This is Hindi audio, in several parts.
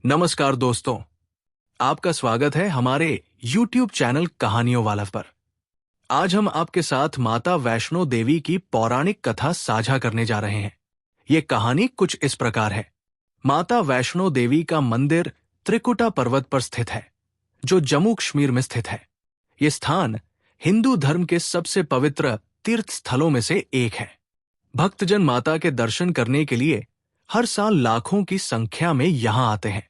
नमस्कार दोस्तों, आपका स्वागत है हमारे YouTube चैनल कहानियों वाला पर। आज हम आपके साथ माता वैष्णो देवी की पौराणिक कथा साझा करने जा रहे हैं। ये कहानी कुछ इस प्रकार है। माता वैष्णो देवी का मंदिर त्रिकुटा पर्वत पर स्थित है, जो जम्मू कश्मीर में स्थित है। ये स्थान हिंदू धर्म के सबसे पवित्र तीर्थ स्थलों में से एक है। भक्तजन माता के दर्शन करने के लिए हर साल लाखों की संख्या में यहाँ आते हैं।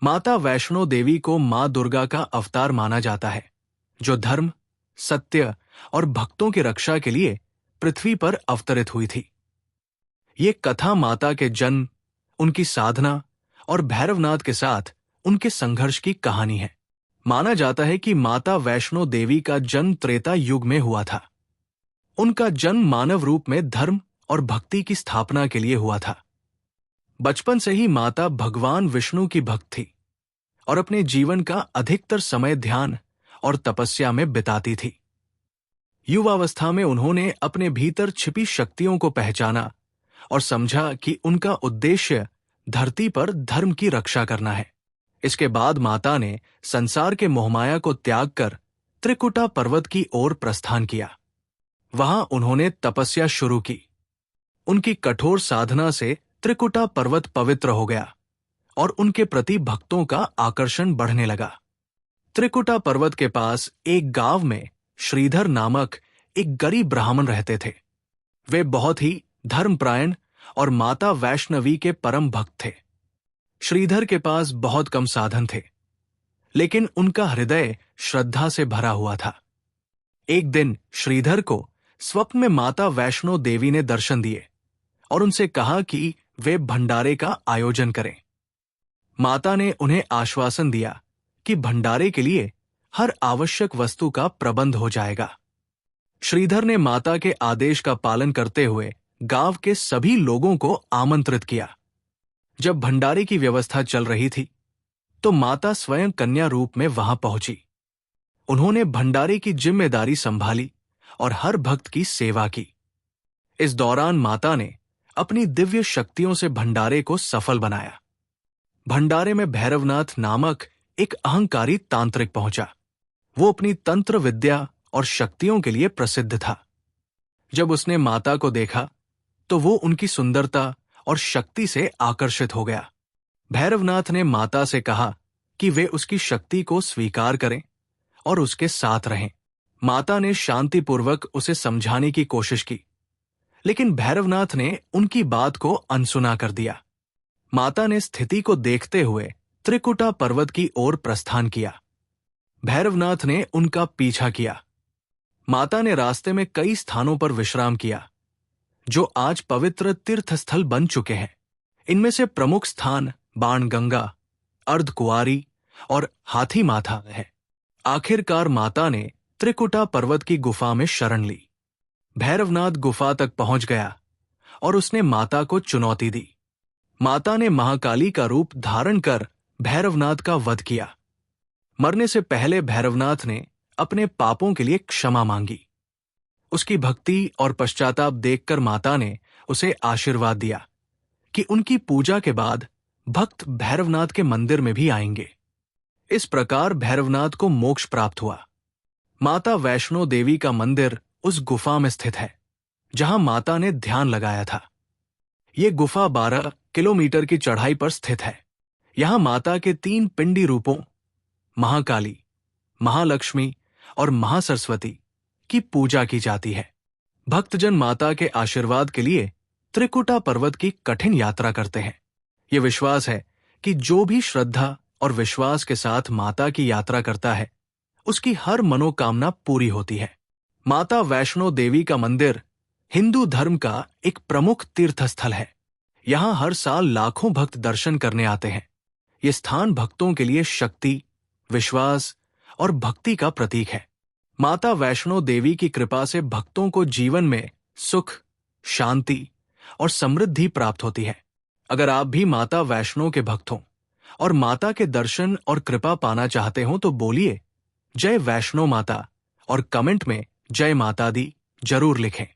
माता वैष्णो देवी को मां दुर्गा का अवतार माना जाता है, जो धर्म, सत्य और भक्तों की रक्षा के लिए पृथ्वी पर अवतरित हुई थी। ये कथा माता के जन्म, उनकी साधना और भैरवनाथ के साथ उनके संघर्ष की कहानी है। माना जाता है कि माता वैष्णो देवी का जन्म त्रेता युग में हुआ था। उनका जन्म मानव रूप में धर्म और भक्ति की स्थापना के लिए हुआ था। बचपन से ही माता भगवान विष्णु की भक्त थी और अपने जीवन का अधिकतर समय ध्यान और तपस्या में बिताती थी। युवावस्था में उन्होंने अपने भीतर छिपी शक्तियों को पहचाना और समझा कि उनका उद्देश्य धरती पर धर्म की रक्षा करना है। इसके बाद माता ने संसार के मोहमाया को त्याग कर त्रिकुटा पर्वत की ओर प्रस्थान किया। वहां उन्होंने तपस्या शुरू की। उनकी कठोर साधना से त्रिकुटा पर्वत पवित्र हो गया और उनके प्रति भक्तों का आकर्षण बढ़ने लगा। त्रिकुटा पर्वत के पास एक गांव में श्रीधर नामक एक गरीब ब्राह्मण रहते थे। वे बहुत ही धर्मपरायण और माता वैष्णवी के परम भक्त थे। श्रीधर के पास बहुत कम साधन थे, लेकिन उनका हृदय श्रद्धा से भरा हुआ था। एक दिन श्रीधर को स्वप्न में माता वैष्णो देवी ने दर्शन दिए और उनसे कहा कि वे भंडारे का आयोजन करें। माता ने उन्हें आश्वासन दिया कि भंडारे के लिए हर आवश्यक वस्तु का प्रबंध हो जाएगा। श्रीधर ने माता के आदेश का पालन करते हुए गांव के सभी लोगों को आमंत्रित किया। जब भंडारे की व्यवस्था चल रही थी, तो माता स्वयं कन्या रूप में वहां पहुंची। उन्होंने भंडारे की जिम्मेदारी संभाली और हर भक्त की सेवा की। इस दौरान माता ने अपनी दिव्य शक्तियों से भंडारे को सफल बनाया। भंडारे में भैरवनाथ नामक एक अहंकारी तांत्रिक पहुंचा। वो अपनी तंत्र विद्या और शक्तियों के लिए प्रसिद्ध था। जब उसने माता को देखा, तो वो उनकी सुंदरता और शक्ति से आकर्षित हो गया। भैरवनाथ ने माता से कहा कि वे उसकी शक्ति को स्वीकार करें और उसके साथ रहें। माता ने शांतिपूर्वक उसे समझाने की कोशिश की, लेकिन भैरवनाथ ने उनकी बात को अनसुना कर दिया। माता ने स्थिति को देखते हुए त्रिकुटा पर्वत की ओर प्रस्थान किया। भैरवनाथ ने उनका पीछा किया। माता ने रास्ते में कई स्थानों पर विश्राम किया, जो आज पवित्र तीर्थस्थल बन चुके हैं। इनमें से प्रमुख स्थान बाणगंगा, अर्धकुंवारी और हाथी माथा है। आखिरकार माता ने त्रिकुटा पर्वत की गुफा में शरण ली। भैरवनाथ गुफा तक पहुंच गया और उसने माता को चुनौती दी। माता ने महाकाली का रूप धारण कर भैरवनाथ का वध किया। मरने से पहले भैरवनाथ ने अपने पापों के लिए क्षमा मांगी। उसकी भक्ति और पश्चाताप देखकर माता ने उसे आशीर्वाद दिया कि उनकी पूजा के बाद भक्त भैरवनाथ के मंदिर में भी आएंगे। इस प्रकार भैरवनाथ को मोक्ष प्राप्त हुआ। माता वैष्णो देवी का मंदिर उस गुफा में स्थित है, जहां माता ने ध्यान लगाया था। ये गुफा 12 किलोमीटर की चढ़ाई पर स्थित है। यहां माता के 3 पिंडी रूपों महाकाली, महालक्ष्मी और महासरस्वती की पूजा की जाती है। भक्तजन माता के आशीर्वाद के लिए त्रिकुटा पर्वत की कठिन यात्रा करते हैं। ये विश्वास है कि जो भी श्रद्धा और विश्वास के साथ माता की यात्रा करता है, उसकी हर मनोकामना पूरी होती है। माता वैष्णो देवी का मंदिर हिंदू धर्म का एक प्रमुख तीर्थस्थल है। यहां हर साल लाखों भक्त दर्शन करने आते हैं। ये स्थान भक्तों के लिए शक्ति, विश्वास और भक्ति का प्रतीक है। माता वैष्णो देवी की कृपा से भक्तों को जीवन में सुख, शांति और समृद्धि प्राप्त होती है। अगर आप भी माता वैष्णो के भक्त हों और माता के दर्शन और कृपा पाना चाहते हो, तो बोलिए जय वैष्णो माता और कमेंट में जय माता दी जरूर लिखें।